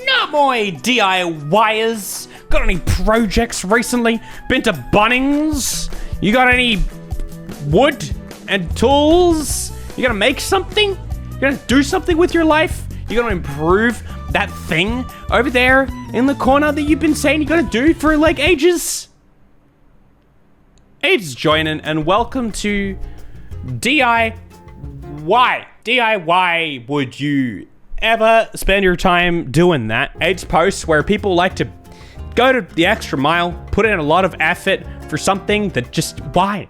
Not my DIYers. Got any projects recently? Been to Bunnings? You got any wood and tools? You gonna make something? You gonna do something with your life? You gonna improve that thing over there in the corner that you've been saying you gotta do for like ages? It's Joinen and welcome to DIY. DIY, would you ever spend your time doing that? It's posts where people like to go to the extra mile, put in a lot of effort for something that just, why?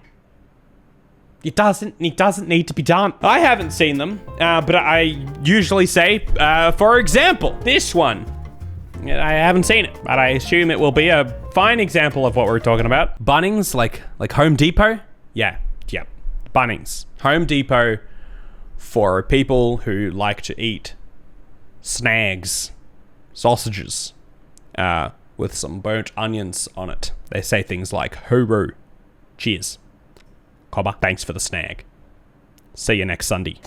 It doesn't need to be done. I haven't seen them, but I usually say, for example, this one. I haven't seen it, but I assume it will be a fine example of what we're talking about. Bunnings, like Home Depot? Yeah, Bunnings. Home Depot for people who like to eat snags, sausages, with some burnt onions on it. They say things like, hooroo, cheers, cobber, thanks for the snag. See you next Sunday.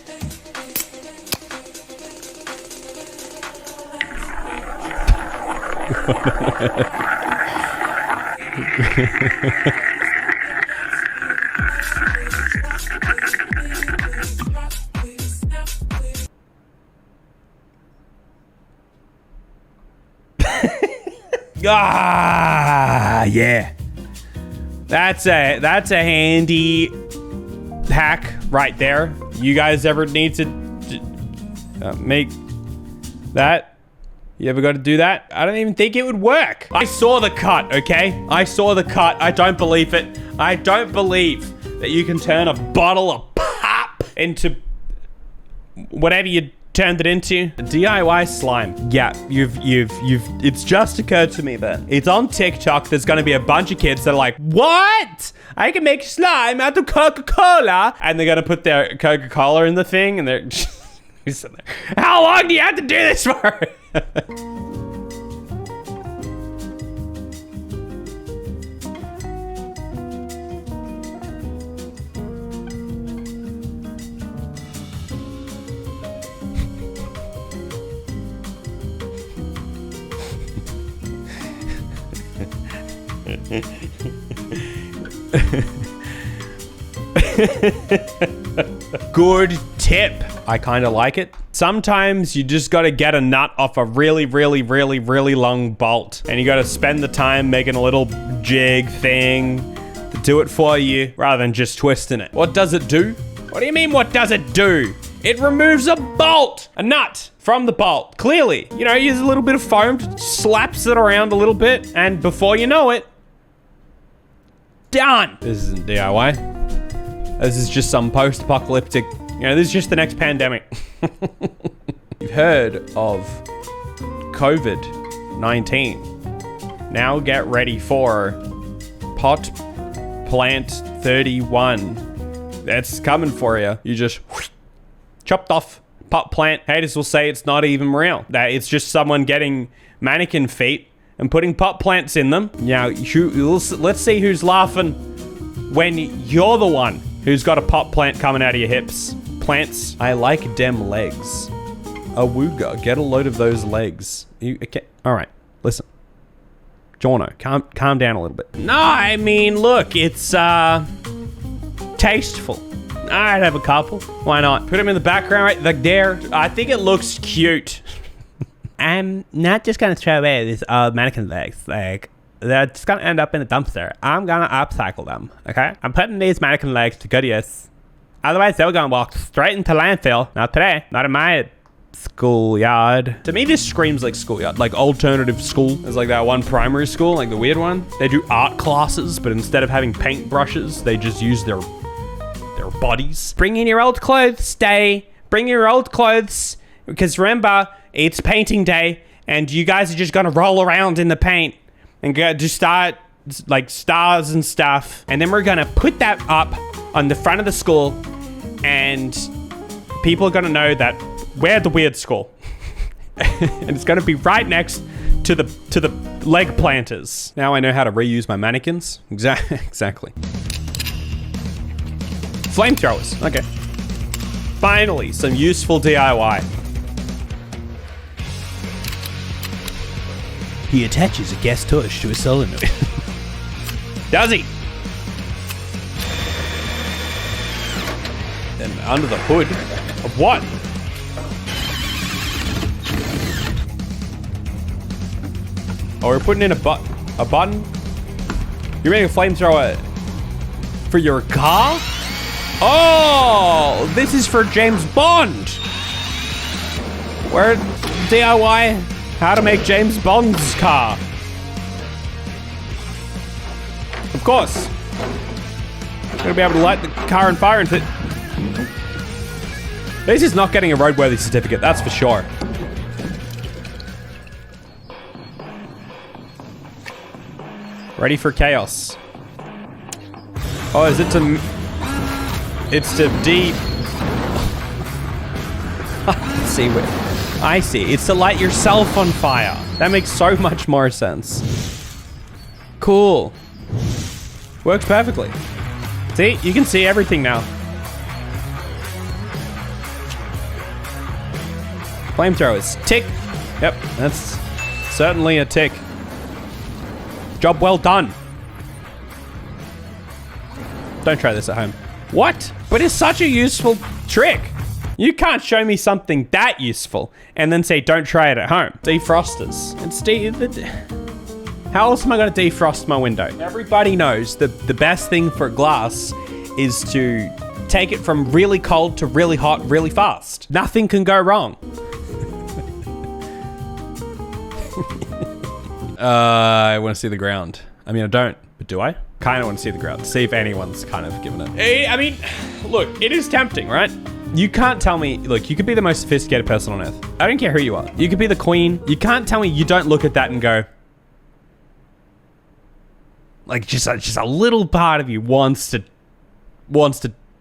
Yeah. That's a handy hack right there. You guys ever need to make that? You ever got to do that? I don't even think it would work. I saw the cut, okay? I saw the cut. I don't believe it. I don't believe that you can turn a bottle of pop into whatever you turned it into. DIY slime. Yeah, it's just occurred to me that it's on TikTok. There's gonna be a bunch of kids that are like, what? I can make slime out of Coca-Cola. And they're gonna put their Coca-Cola in the thing and they're how long do you have to do this for? Good tip. I kind of like it. Sometimes you just got to get a nut off a really long bolt, and you got to spend the time making a little jig thing to do it for you rather than just twisting it. What does it do? What do you mean, what does it do? It removes a bolt, a nut from the bolt. Clearly, you know, use a little bit of foam, slaps it around a little bit, and before you know it, done. This isn't DIY. This is just some post-apocalyptic, you know, this is just the next pandemic. You've heard of COVID-19. Now get ready for pot plant 31. That's coming for you. You just chopped off pot plant. Haters will say it's not even real. That it's just someone getting mannequin feet and putting pot plants in them. Now, let's see who's laughing when you're the one who's got a pot plant coming out of your hips. Plants. I like dem legs. Awooga, get a load of those legs. Okay. All right, listen. Jono, calm down a little bit. No, I mean, look, it's tasteful. I'd have a couple. Why not? Put them in the background right like there. I think it looks cute. I'm not just gonna throw away these mannequin legs. Like, they're just gonna end up in the dumpster. I'm gonna upcycle them, okay? I'm putting these mannequin legs to good use. Otherwise, they were gonna walk straight into landfill. Not today. Not in my schoolyard. To me, this screams like schoolyard, like alternative school. It's like that one primary school, like the weird one. They do art classes, but instead of having paint brushes, they just use their bodies. Bring in your old clothes, day. Bring your old clothes, because remember, it's painting day, and you guys are just gonna roll around in the paint and just start like stars and stuff. And then we're gonna put that up on the front of the school, and people are gonna know that we're the weird school. And it's gonna be right next to the leg planters. Now I know how to reuse my mannequins. Exactly. Flamethrowers. Okay. Finally, some useful DIY. He attaches a gas torch to a solenoid. Does he? And under the hood of what? Oh, we're putting in a button? You're making a flamethrower for your car? Oh, this is for James Bond. Where DIY how to make James Bond's car. Of course. Gonna be able to light the car on fire and this is not getting a roadworthy certificate, that's for sure. Ready for chaos. Oh, is it to... It's to I see. It's to light yourself on fire. That makes so much more sense. Cool. Works perfectly. See, you can see everything now. Flamethrowers. Tick. Yep, that's certainly a tick. Job well done. Don't try this at home. What? But it's such a useful trick. You can't show me something that useful and then say don't try it at home. Defrosters. How else am I gonna defrost my window? Everybody knows that the best thing for glass is to take it from really cold to really hot really fast. Nothing can go wrong. I want to see the ground. I mean, I don't, but do I? Kind of want to see the ground. See if anyone's kind of given it. I mean, look, it is tempting, right? You can't tell me, look, you could be the most sophisticated person on earth. I don't care who you are. You could be the queen. You can't tell me you don't look at that and go, like just a little part of you wants to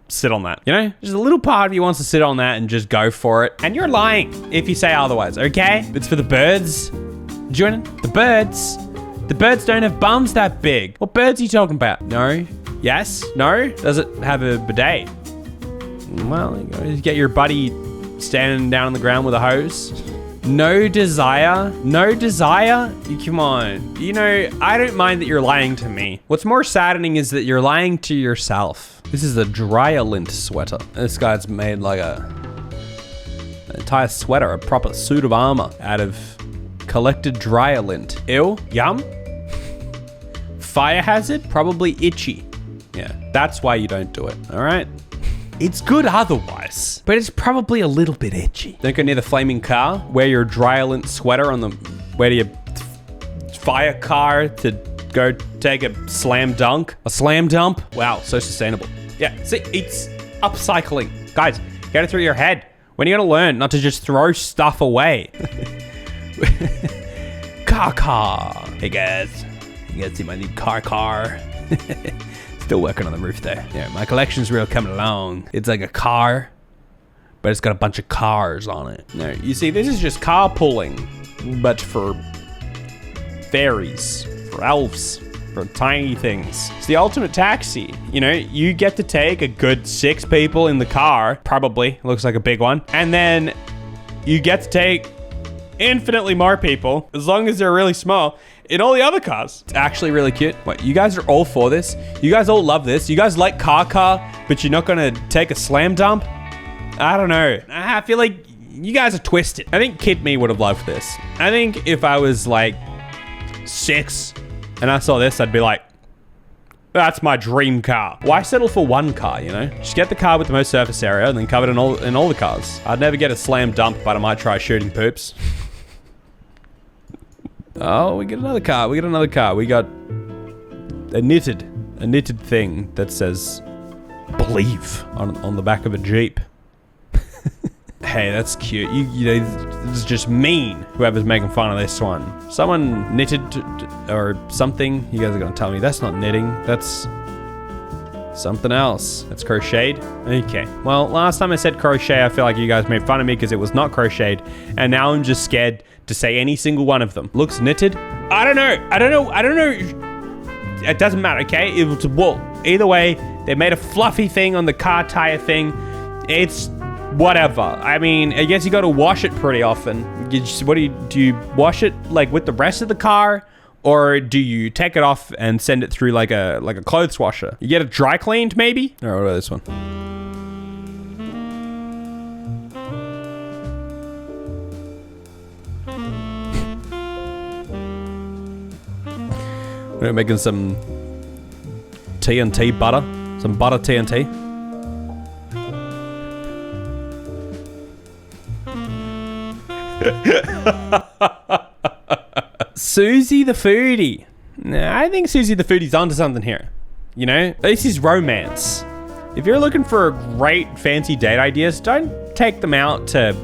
sit on that, you know? Just a little part of you wants to sit on that and just go for it. And you're lying if you say otherwise, okay? It's for the birds. Joinen, the birds. The birds don't have bums that big. What birds are you talking about? No? Yes? No? Does it have a bidet? Well, you get your buddy standing down on the ground with a hose. No desire? No desire? Come on. You know, I don't mind that you're lying to me. What's more saddening is that you're lying to yourself. This is a dryer lint sweater. This guy's made like an entire sweater, a proper suit of armor out of collected dryer lint. Ew, yum. Fire hazard, probably itchy. Yeah, that's why you don't do it, all right? It's good otherwise, but it's probably a little bit itchy. Don't go near the flaming car. Wear your dryer lint sweater on the way to your fire car to go take a slam dunk. A slam dump? Wow, so sustainable. Yeah, see, it's upcycling. Guys, get it through your head. When are you gonna learn not to just throw stuff away? Car. Hey guys, you guys see my new car? Still working on the roof there. Yeah, my collection's real coming along. It's like a car, but it's got a bunch of cars on it. No, you see, this is just carpooling, but for fairies, for elves, for tiny things. It's the ultimate taxi. You know, you get to take a good 6 people in the car, probably, looks like a big one, and then you get to take infinitely more people, as long as they're really small, in all the other cars. It's actually really cute. What, you guys are all for this? You guys all love this? You guys like car, but you're not gonna take a slam dump? I don't know. I feel like you guys are twisted. I think Kid Me would have loved this. I think if I was like 6 and I saw this, I'd be like, that's my dream car. Why settle for one car, you know? Just get the car with the most surface area and then cover it in all the cars. I'd never get a slam dump, but I might try shooting poops. Oh, we get another car. We got a knitted thing that says believe on the back of a Jeep. Hey, that's cute. You know, this is just mean, whoever's making fun of this one. Someone knitted or something. You guys are gonna tell me that's not knitting. That's something else. That's crocheted. Okay. Well, last time I said crochet, I feel like you guys made fun of me because it was not crocheted. And now I'm just scared to say any single one of them. Looks knitted. I don't know. It doesn't matter, okay? It was wool. Either way, they made a fluffy thing on the car tire thing. It's whatever. I mean, I guess you got to wash it pretty often. Do you wash it like with the rest of the car, or do you take it off and send it through like a clothes washer? You get it dry cleaned, maybe? All right, what about this one? We're making some TNT butter, some butter TNT. Susie the Foodie. Nah, I think Susie the Foodie's onto something here. You know, this is romance. If you're looking for great fancy date ideas, don't take them out to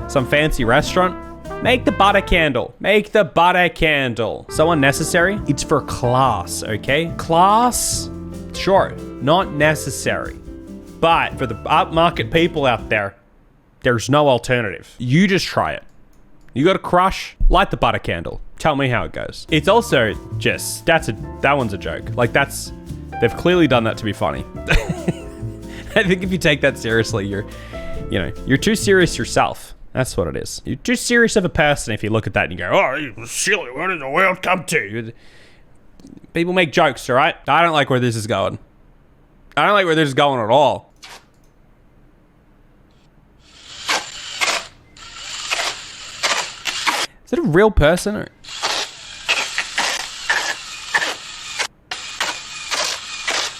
some fancy restaurant. Make the butter candle. Make the butter candle. So unnecessary. It's for class, okay? Class, sure, not necessary. But for the upmarket people out there, there's no alternative. You just try it. You got a crush? Light the butter candle. Tell me how it goes. It's also just, that one's a joke. Like they've clearly done that to be funny. I think if you take that seriously, you're too serious yourself. That's what it is. You're too serious of a person if you look at that and you go, oh, you silly, what does the world come to? People make jokes, all right? I don't like where this is going. I don't like where this is going at all. Is it a real person? Or?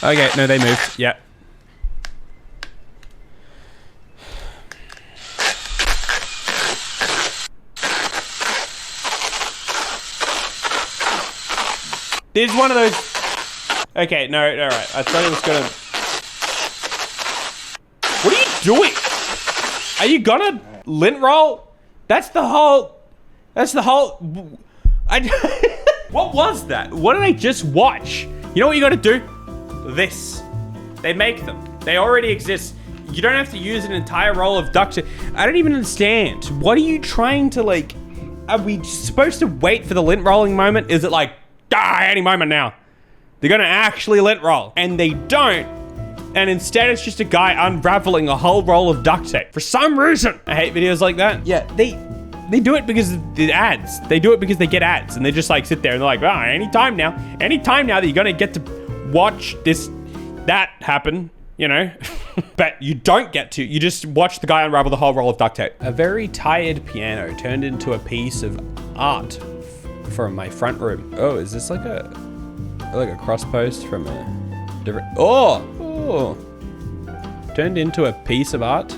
Okay, no, they moved. Yeah. There's one of those. Okay, no, all right. I thought it was gonna. What are you doing? Are you gonna lint roll? That's the whole. What was that? What did I just watch? You know what you gotta do? This. They make them. They already exist. You don't have to use an entire roll of duct tape. I don't even understand. What are you trying to like? Are we supposed to wait for the lint rolling moment? Is it like? Any moment now. They're gonna actually lint roll. And they don't. And instead it's just a guy unraveling a whole roll of duct tape. For some reason. I hate videos like that. Yeah, they do it because of the ads. They do it because they get ads. And they just like sit there and they're like, oh, anytime now that you're gonna get to watch that happen, you know? But you don't get to. You just watch the guy unravel the whole roll of duct tape. A very tired piano turned into a piece of art from my front room. Oh, is this like a cross post from a different? Oh, turned into a piece of art.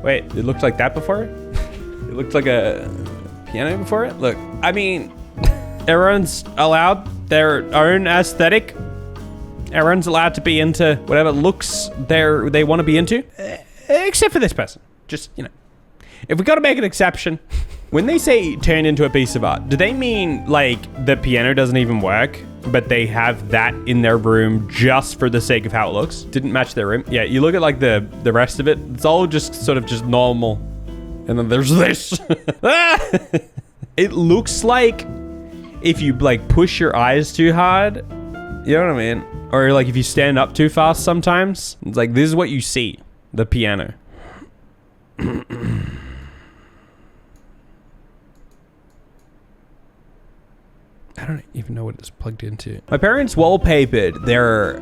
Wait, it looked like that before? It looked like a piano before it? Look, I mean, everyone's allowed their own aesthetic. Everyone's allowed to be into whatever looks they want to be into, except for this person. Just, you know, if we got to make an exception. When they say turn into a piece of art, do they mean like the piano doesn't even work, but they have that in their room just for the sake of how it looks? Didn't match their room. Yeah, you look at like the rest of it, it's all just sort of just normal. And then there's this. It looks like if you like push your eyes too hard, you know what I mean? Or like if you stand up too fast sometimes, it's like this is what you see, the piano. I don't even know what it's plugged into. My parents wallpapered their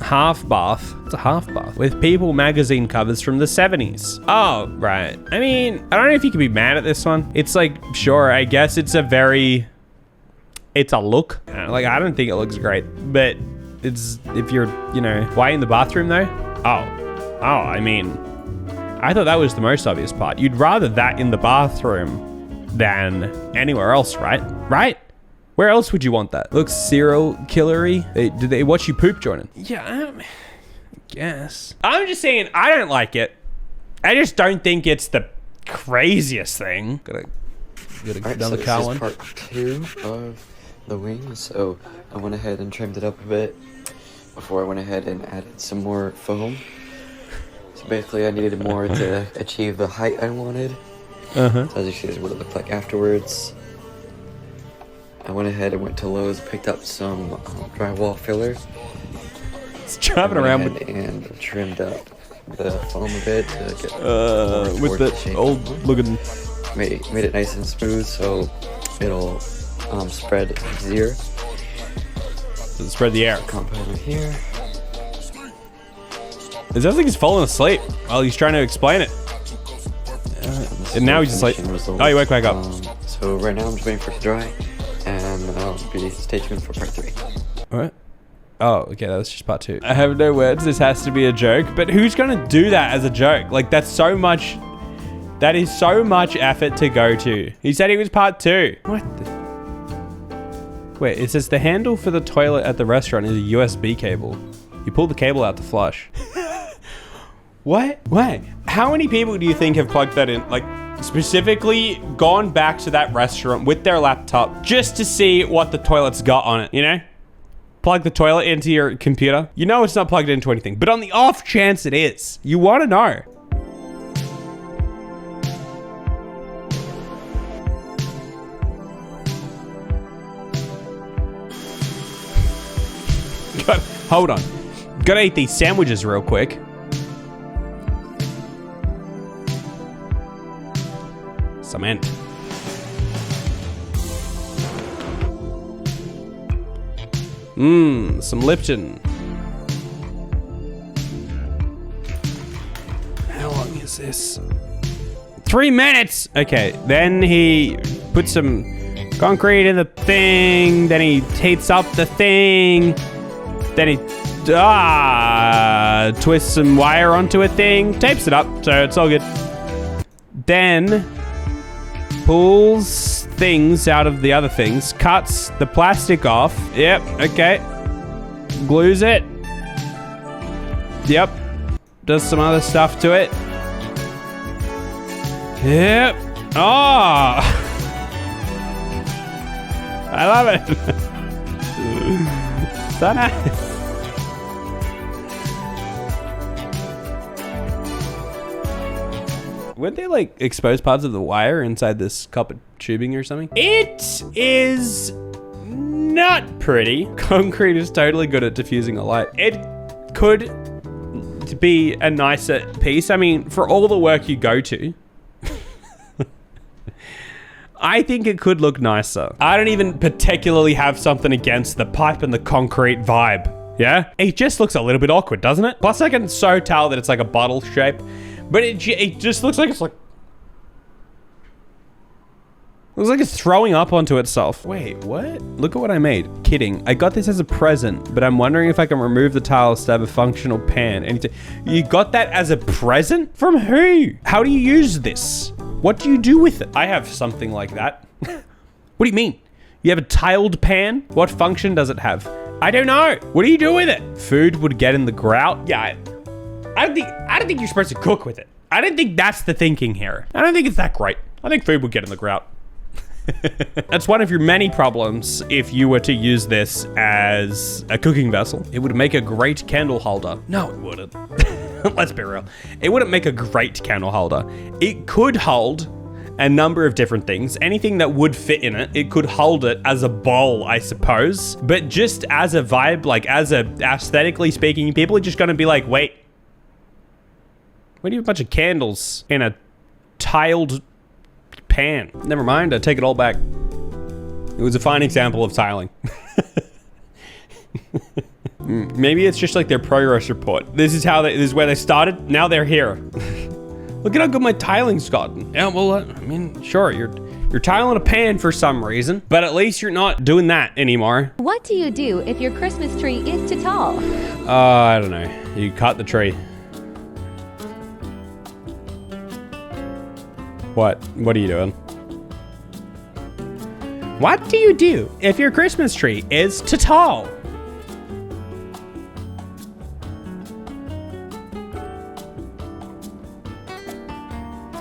half bath. It's a half bath with People magazine covers from the 70s. Oh, right. I mean, I don't know if you can be mad at this one. It's like, sure, I guess it's a look. Like, I don't think it looks great, but it's, if you're, you know, why in the bathroom though? Oh, I mean, I thought that was the most obvious part. You'd rather that in the bathroom than anywhere else, right? Right? Where else would you want that? Looks serial killery. Did they watch you poop, Joinen? Yeah, I guess. I'm just saying, I don't like it. I just don't think it's the craziest thing. Gotta get another car one. This is part 2 of the wing, so I went ahead and trimmed it up a bit before I went ahead and added some more foam. So basically I needed more to achieve the height I wanted. So as you see, this is what it looked like afterwards. I went ahead and went to Lowe's, picked up some drywall filler. It's driving around with and trimmed up the foam a bit to get with the shape. old looking. Made it nice and smooth so it'll spread easier. Spread the air. Compound right here. It sounds like he's falling asleep while he's trying to explain it. And now he's just like, oh, you wake back up. So right now I'm just waiting for it to dry, and stay tuned for part 3. What? Oh, okay, that's just part 2. I have no words. This has to be a joke. But who's gonna do that as a joke? Like, that's so much. That is so much effort to go to. He said he was part 2. What the? Wait, it says the handle for the toilet at the restaurant is a USB cable. You pull the cable out to flush. What? Wait, how many people do you think have plugged that in? Like, specifically gone back to that restaurant with their laptop just to see what the toilet's got on it, you know? Plug the toilet into your computer. You know it's not plugged into anything, but on the off chance it is, you want to know. Hold on. Gotta eat these sandwiches real quick. Cement. Some Lipton. How long is this? 3 minutes! Okay, then he puts some concrete in the thing, then he heats up the thing, then he twists some wire onto a thing, tapes it up, so it's all good. Then pulls things out of the other things, cuts the plastic off. Yep, okay. Glues it. Yep. Does some other stuff to it. Yep. Oh! I love it. So nice. Wouldn't they like expose parts of the wire inside this copper tubing or something? It is not pretty. Concrete is totally good at diffusing a light. It could be a nicer piece. I mean, for all the work you go to, I think it could look nicer. I don't even particularly have something against the pipe and the concrete vibe. Yeah? It just looks a little bit awkward, doesn't it? Plus I can so tell that it's like a bottle shape. But it just looks like it's like... Looks like it's throwing up onto itself. Wait, what? Look at what I made. Kidding. I got this as a present, but I'm wondering if I can remove the tiles to have a functional pan. And you got that as a present? From who? How do you use this? What do you do with it? I have something like that. What do you mean? You have a tiled pan? What function does it have? I don't know. What do you do with it? Food would get in the grout? Yeah, I don't think you're supposed to cook with it. I don't think that's the thinking here. I don't think it's that great. I think food would get in the grout. That's one of your many problems if you were to use this as a cooking vessel. It would make a great candle holder. No, it wouldn't. Let's be real. It wouldn't make a great candle holder. It could hold a number of different things. Anything that would fit in it, it could hold it as a bowl, I suppose. But just as a vibe, like as a aesthetically speaking, people are just gonna be like, wait, why do you have a bunch of candles in a tiled pan? Never mind, I take it all back. It was a fine example of tiling. Maybe it's just like their progress report. This is where they started. Now they're here. Look at how good my tiling's gotten. Yeah, well, I mean, sure, you're tiling a pan for some reason, but at least you're not doing that anymore. What do you do if your Christmas tree is too tall? I don't know. You cut the tree. What are you doing? What do you do if your Christmas tree is too tall?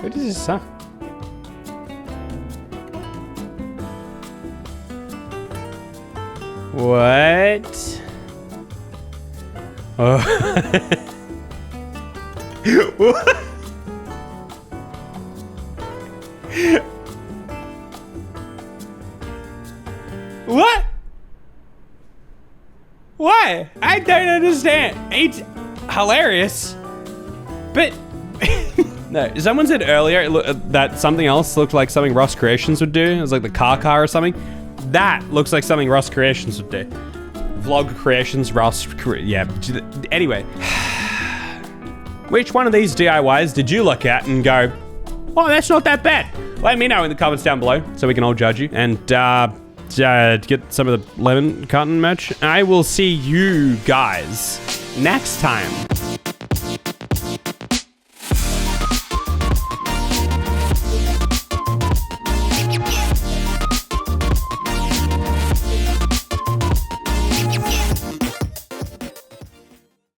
What is this, huh? What? Oh. What? What? Why? I don't understand. It's hilarious. But no, someone said earlier that something else looked like something Ross Creations would do. It was like the car or something. That looks like something Ross Creations would do. Vlog Creations, Ross, yeah. Anyway, which one of these DIYs did you look at and go, oh, that's not that bad? Let me know in the comments down below so we can all judge you and get some of the lemon cotton merch. I will see you guys next time.